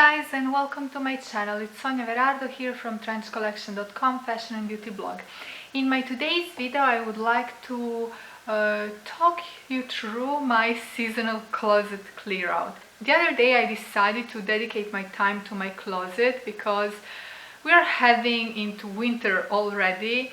guys, and welcome to my channel. It's Sonia Verardo here from trenchcollection.com, fashion and beauty blog. In my today's video I would like to talk you through my seasonal closet clear out. The other day I decided to dedicate my time to my closet because we are heading into winter already,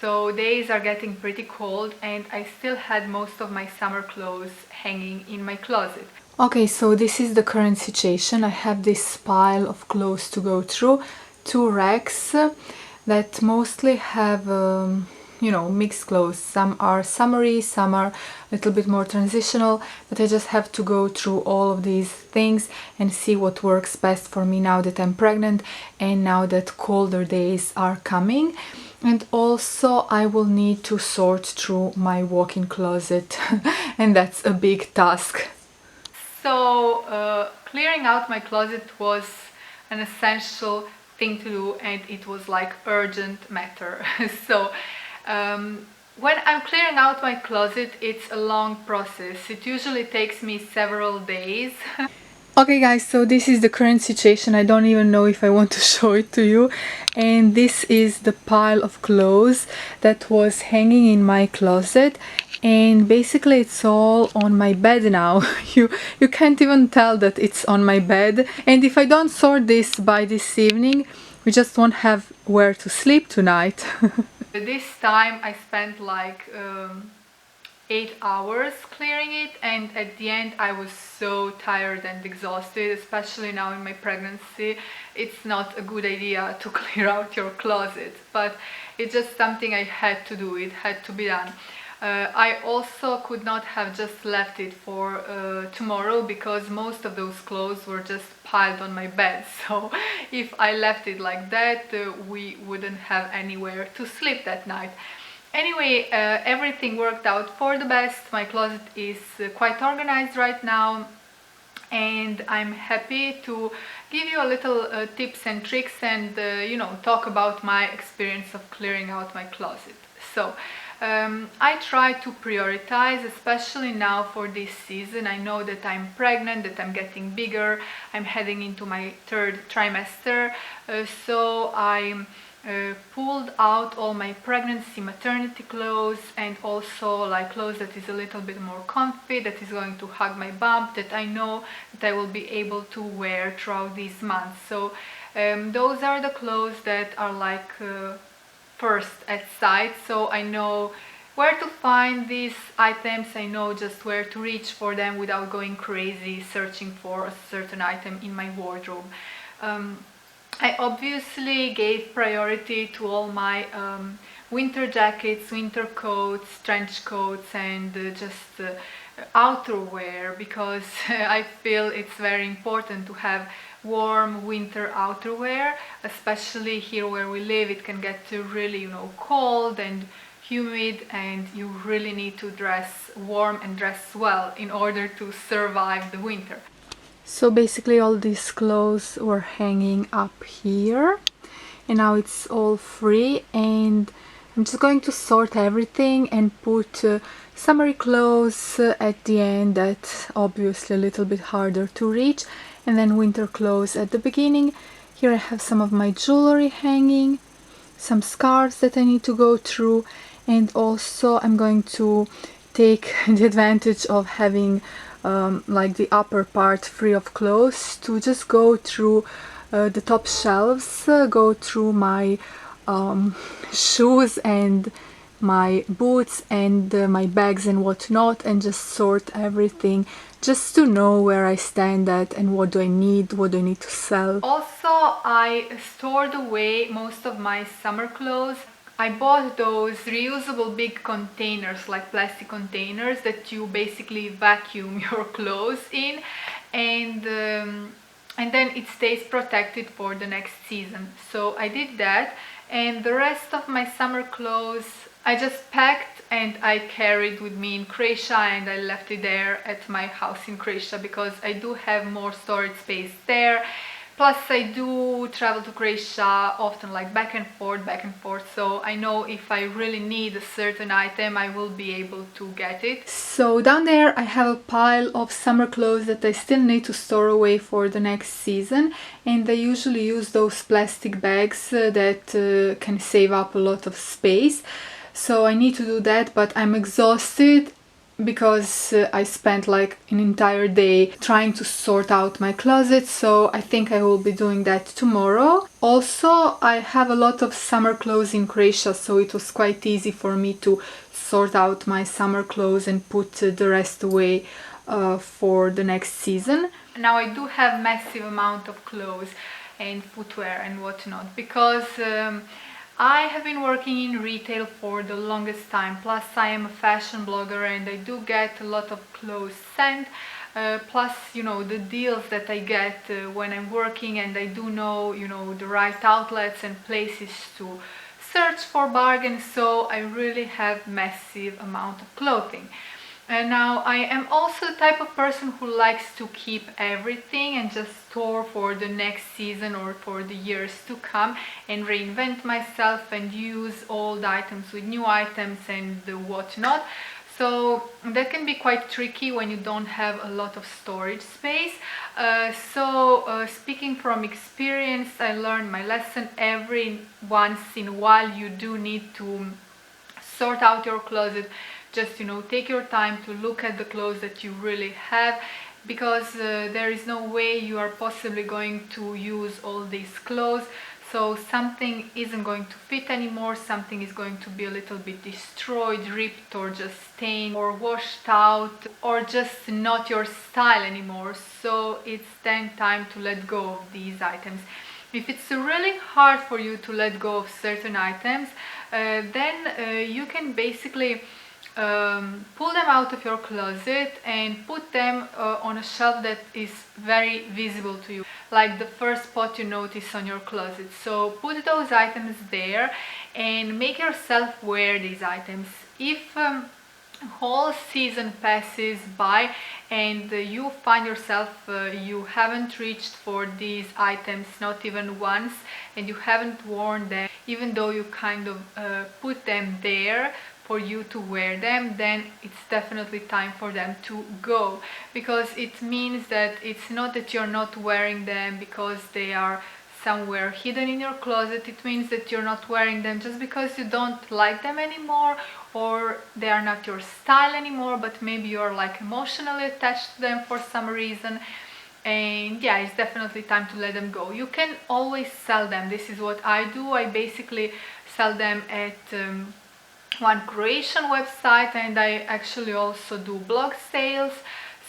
so days are getting pretty cold and I still had most of my summer clothes hanging in my closet. Okay, so this is the current situation. I have this pile of clothes to go through, two racks that mostly have, mixed clothes. Some are summery, some are a little bit more transitional, but I just have to go through all of these things and see what works best for me now that I'm pregnant and now that colder days are coming. And also I will need to sort through my walk-in closet and that's a big task. So clearing out my closet was an essential thing to do and it was like urgent matter. So when I'm clearing out my closet, it's a long process. It usually takes me several days. Okay guys, so this is the current situation. I don't even know if I want to show it to you. And this is the pile of clothes that was hanging in my closet. And basically it's all on my bed now. You can't even tell that it's on my bed. And if I don't sort this by this evening, we just won't have where to sleep tonight. This time I spent like 8 hours clearing it, and at the end I was so tired and exhausted, especially now in my pregnancy. It's not a good idea to clear out your closet, but it's just something I had to do. It had to be done. I also could not have just left it for tomorrow because most of those clothes were just piled on my bed. So if I left it like that, we wouldn't have anywhere to sleep that night. Anyway, everything worked out for the best. My closet is quite organized right now and I'm happy to give you a little tips and tricks and talk about my experience of clearing out my closet. So I try to prioritize, especially now for this season. I know that I'm pregnant, that I'm getting bigger, I'm heading into my 3rd trimester, so I pulled out all my pregnancy maternity clothes and also like clothes that is a little bit more comfy, that is going to hug my bump, that I know that I will be able to wear throughout these months. So those are the clothes that are like first at sight, so I know where to find these items. I know just where to reach for them without going crazy searching for a certain item in my wardrobe. I obviously gave priority to all my winter jackets, winter coats, trench coats and just outerwear, because I feel it's very important to have warm winter outerwear, especially here where we live. It can get really cold and humid and you really need to dress warm and dress well in order to survive the winter. So basically all these clothes were hanging up here and now it's all free, and I'm just going to sort everything and put summery clothes at the end, that's obviously a little bit harder to reach, and then winter clothes at the beginning. Here I have some of my jewelry hanging, some scarves that I need to go through, and also I'm going to take the advantage of having like the upper part free of clothes to just go through the top shelves, go through my shoes and my boots and my bags and whatnot, and just sort everything just to know where I stand at and what do I need to sell. Also, I stored away most of my summer clothes. I bought those reusable big containers, like plastic containers that you basically vacuum your clothes in, and then it stays protected for the next season. So I did that, and the rest of my summer clothes I just packed and I carried with me in Croatia, and I left it there at my house in Croatia because I do have more storage space there. Plus I do travel to Croatia often, like back and forth, so I know if I really need a certain item I will be able to get it. So down there I have a pile of summer clothes that I still need to store away for the next season, and I usually use those plastic bags that can save up a lot of space. So I need to do that, but I'm exhausted because I spent like an entire day trying to sort out my closet, so I think I will be doing that tomorrow. Also, I have a lot of summer clothes in Croatia, so it was quite easy for me to sort out my summer clothes and put the rest away for the next season. Now I do have massive amount of clothes and footwear and whatnot because I have been working in retail for the longest time, plus I am a fashion blogger and I do get a lot of clothes sent, plus, you know, the deals that I get when I'm working, and I do know, you know, the right outlets and places to search for bargains, so I really have massive amount of clothing. And now I am also the type of person who likes to keep everything and just store for the next season or for the years to come and reinvent myself and use old items with new items and whatnot. So that can be quite tricky when you don't have a lot of storage space. Speaking from experience, I learned my lesson. Every once in a while you do need to sort out your closet. Just, you know, take your time to look at the clothes that you really have, because there is no way you are possibly going to use all these clothes. So something isn't going to fit anymore, something is going to be a little bit destroyed, ripped, or just stained or washed out, or just not your style anymore. So it's then time to let go of these items. If it's really hard for you to let go of certain items, then you can basically pull them out of your closet and put them on a shelf that is very visible to you, like the first spot you notice on your closet. So put those items there and make yourself wear these items. If whole season passes by and you find yourself you haven't reached for these items not even once, and you haven't worn them even though you kind of put them there for you to wear them, then it's definitely time for them to go, because it means that it's not that you're not wearing them because they are somewhere hidden in your closet. It means that you're not wearing them just because you don't like them anymore, or they are not your style anymore, but maybe you're like emotionally attached to them for some reason. And yeah, it's definitely time to let them go. You can always sell them. This is what I do. I basically sell them at one Croatian website, and I actually also do blog sales.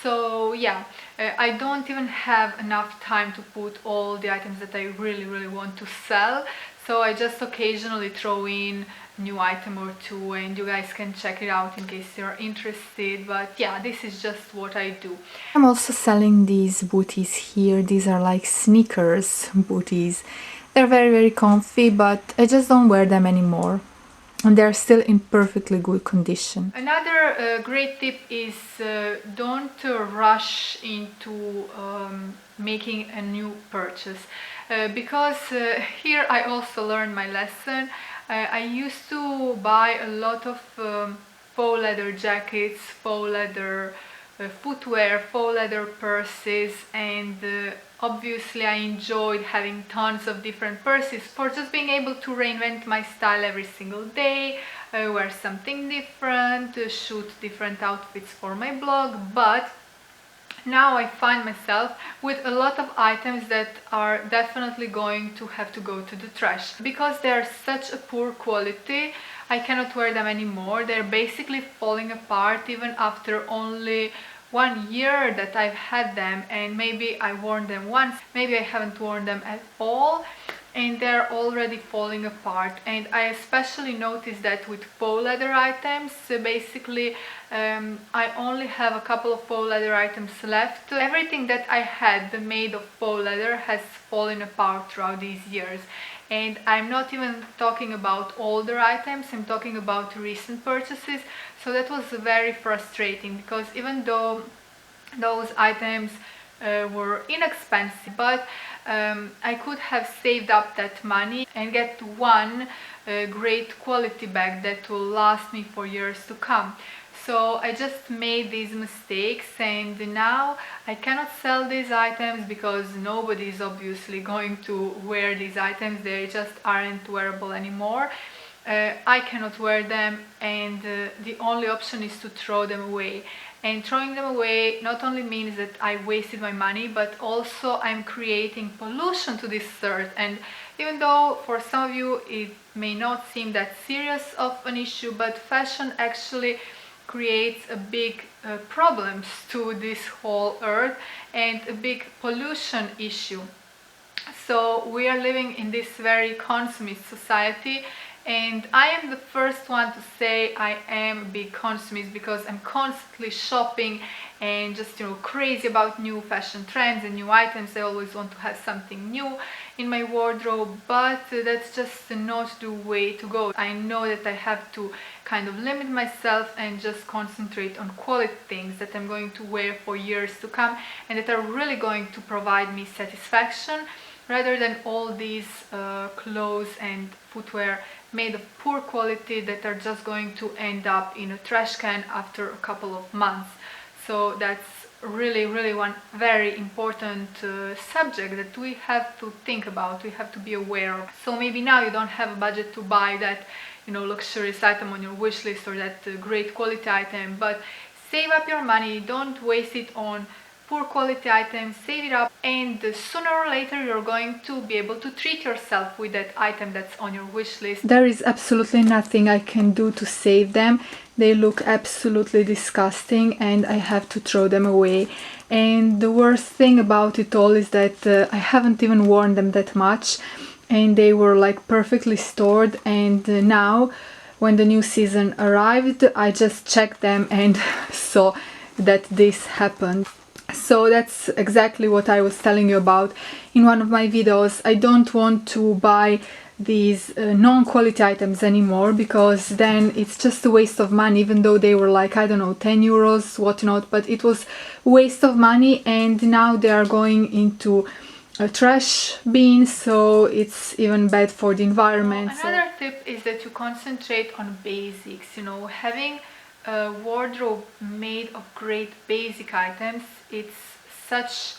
So yeah, I don't even have enough time to put all the items that I really want to sell, so I just occasionally throw in a new item or two, and you guys can check it out in case you're interested. But yeah, this is just what I do. I'm also selling these booties here. These are like sneakers booties. They're very comfy, but I just don't wear them anymore, and they're still in perfectly good condition. Another great tip is don't rush into making a new purchase, because here I also learned my lesson. I used to buy a lot of faux leather jackets, faux leather footwear, faux leather purses, and obviously I enjoyed having tons of different purses for just being able to reinvent my style every single day, wear something different, shoot different outfits for my blog. But now I find myself with a lot of items that are definitely going to have to go to the trash because they're such a poor quality. I cannot wear them anymore. They're basically falling apart even after only 1 year that I've had them, and maybe I worn them once, maybe I haven't worn them at all, and they're already falling apart. And I especially noticed that with faux leather items. So basically I only have a couple of faux leather items left. Everything that I had made of faux leather has fallen apart throughout these years, and I'm not even talking about older items, I'm talking about recent purchases. So that was very frustrating, because even though those items were inexpensive, but I could have saved up that money and get one great quality bag that will last me for years to come. So I just made these mistakes, and now I cannot sell these items because nobody is obviously going to wear these items. They just aren't wearable anymore. I cannot wear them, and the only option is to throw them away. And throwing them away not only means that I wasted my money, but also I'm creating pollution to this earth. And even though for some of you it may not seem that serious of an issue, but fashion actually creates a big problems to this whole earth and a big pollution issue. So we are living in this very consumist society, and I am the first one to say I am a big consumist because I'm constantly shopping and just, you know, crazy about new fashion trends and new items. I always want to have something new in my wardrobe, but that's just not the way to go. I know that I have to kind of limit myself and just concentrate on quality things that I'm going to wear for years to come and that are really going to provide me satisfaction, rather than all these clothes and footwear made of poor quality that are just going to end up in a trash can after a couple of months. So that's really one very important subject that we have to think about, we have to be aware of. So maybe now you don't have a budget to buy that, you know, luxurious item on your wish list or that great quality item, but save up your money, don't waste it on poor quality items, save it up, and sooner or later you're going to be able to treat yourself with that item that's on your wish list. There is absolutely nothing I can do to save them. They look absolutely disgusting and I have to throw them away. And the worst thing about it all is that I haven't even worn them that much, and they were like perfectly stored, and now when the new season arrived I just checked them and saw that this happened. So that's exactly what I was telling you about in one of my videos. I don't want to buy these non-quality items anymore, because then it's just a waste of money, even though they were like, I don't know, 10 euros, whatnot, but it was waste of money, and now they are going into a trash bin, so it's even bad for the environment. Another tip is that you concentrate on basics, you know, having a wardrobe made of great basic items, it's such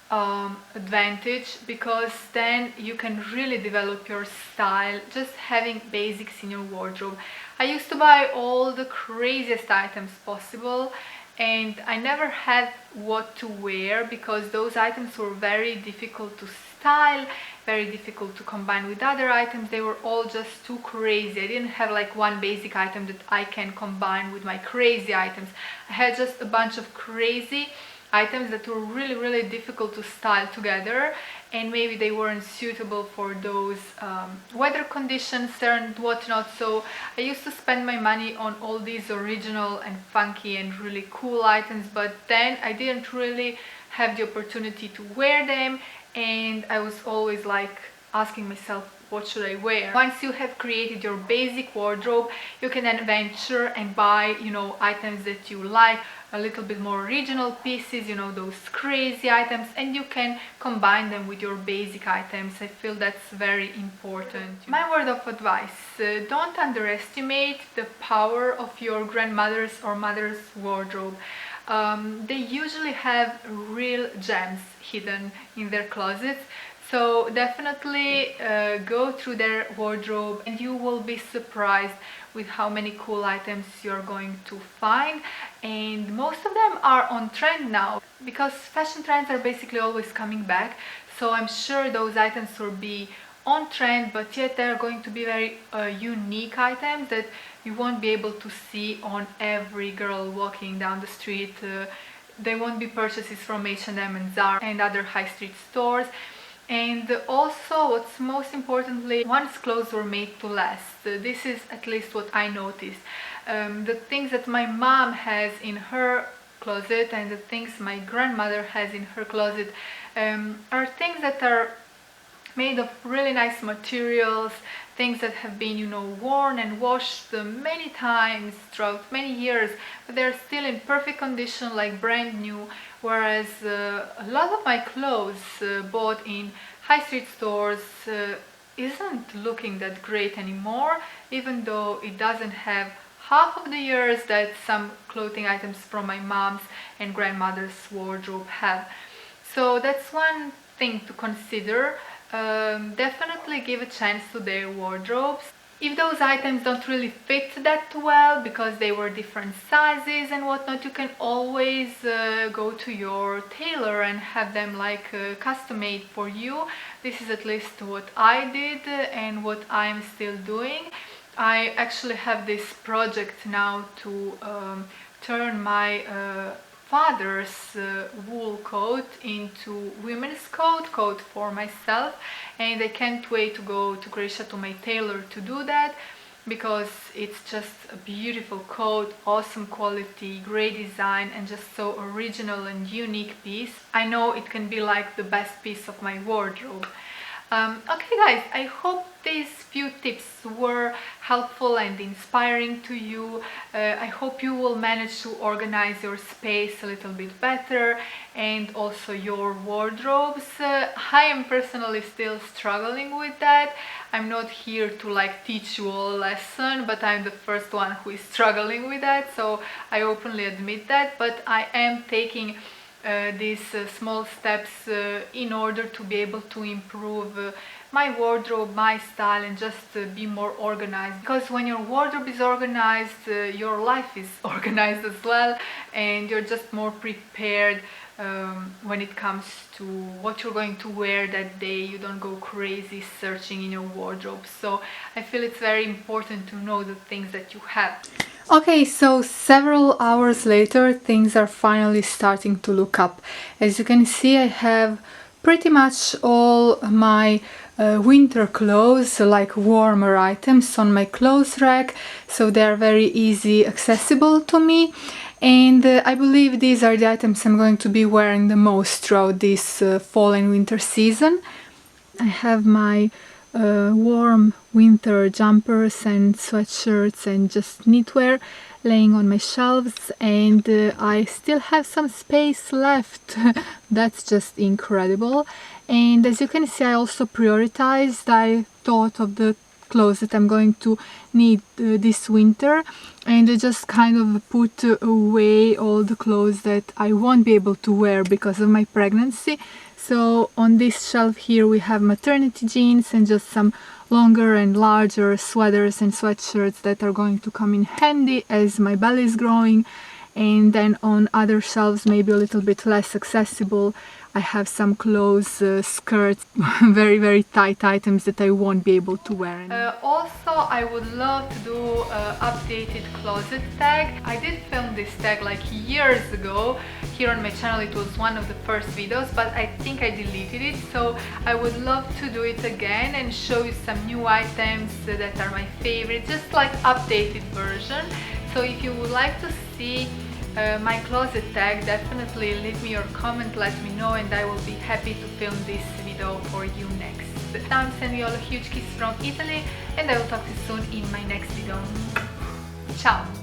advantage, because then you can really develop your style just having basics in your wardrobe. I used to buy all the craziest items possible, and I never had what to wear because those items were very difficult to style, very difficult to combine with other items. They were all just too crazy. I didn't have like one basic item that I can combine with my crazy items. I had just a bunch of crazy items that were really difficult to style together, and maybe they weren't suitable for those weather conditions and whatnot. So I used to spend my money on all these original and funky and really cool items, but then I didn't really have the opportunity to wear them, and I was always like asking myself, what should I wear? Once you have created your basic wardrobe, you can then venture and buy, you know, items that you like, a little bit more original pieces, you know, those crazy items, and you can combine them with your basic items. I feel that's very important. My word of advice, don't underestimate the power of your grandmother's or mother's wardrobe. They usually have real gems hidden in their closets. So definitely go through their wardrobe and you will be surprised with how many cool items you're going to find. And most of them are on trend now, because fashion trends are basically always coming back. So I'm sure those items will be on trend, but yet they're going to be very unique items that you won't be able to see on every girl walking down the street. They won't be purchases from H&M and Zara and other high street stores. And also, what's most importantly, once clothes were made to last. This is at least what I noticed. The things that my mom has in her closet and the things my grandmother has in her closet are things that are made of really nice materials, things that have been, you know, worn and washed many times throughout many years, but they're still in perfect condition, like brand new, whereas a lot of my clothes bought in high street stores isn't looking that great anymore, even though it doesn't have half of the years that some clothing items from my mom's and grandmother's wardrobe have. So that's one thing to consider. Definitely give a chance to their wardrobes. If those items don't really fit that well because they were different sizes and whatnot, you can always go to your tailor and have them like custom made for you. This is at least what I did and what I'm still doing. I actually have this project now to turn my father's wool coat into women's coat for myself, and I can't wait to go to Croatia to my tailor to do that, because it's just a beautiful coat, awesome quality, great design, and just so original and unique piece. I know it can be like the best piece of my wardrobe. Okay guys, I hope these few tips were helpful and inspiring to you. I hope you will manage to organize your space a little bit better, and also your wardrobes. I am personally still struggling with that. I'm not here to like teach you all a lesson, but I'm the first one who is struggling with that, so I openly admit that. But I am taking these small steps in order to be able to improve my wardrobe, my style, and just be more organized. Because when your wardrobe is organized, your life is organized as well, and you're just more prepared when it comes to what you're going to wear that day. You don't go crazy searching in your wardrobe. So I feel it's very important to know the things that you have. Okay, so several hours later, things are finally starting to look up. As you can see, I have pretty much all my winter clothes, like warmer items, on my clothes rack, so they are very easy accessible to me. And I believe these are the items I'm going to be wearing the most throughout this fall and winter season. I have my warm winter jumpers and sweatshirts and just knitwear laying on my shelves, and I still have some space left. That's just incredible. And as you can see, I also prioritized. I thought of the clothes that I'm going to need this winter, and I just kind of put away all the clothes that I won't be able to wear because of my pregnancy. So on this shelf here we have maternity jeans and just some longer and larger sweaters and sweatshirts that are going to come in handy as my belly is growing. And then on other shelves, maybe a little bit less accessible, I have some clothes, skirts, very tight items that I won't be able to wear anymore. Also, I would love to do an updated closet tag. I did film this tag like years ago. Here on my channel it was one of the first videos, but I think I deleted it. So I would love to do it again and show you some new items that are my favorite, just like updated version. So if you would like to see my closet tag, definitely leave me your comment, let me know, and I will be happy to film this video for you next. Now I'm sending you all a huge kiss from Italy, and I will talk to you soon in my next video. Ciao!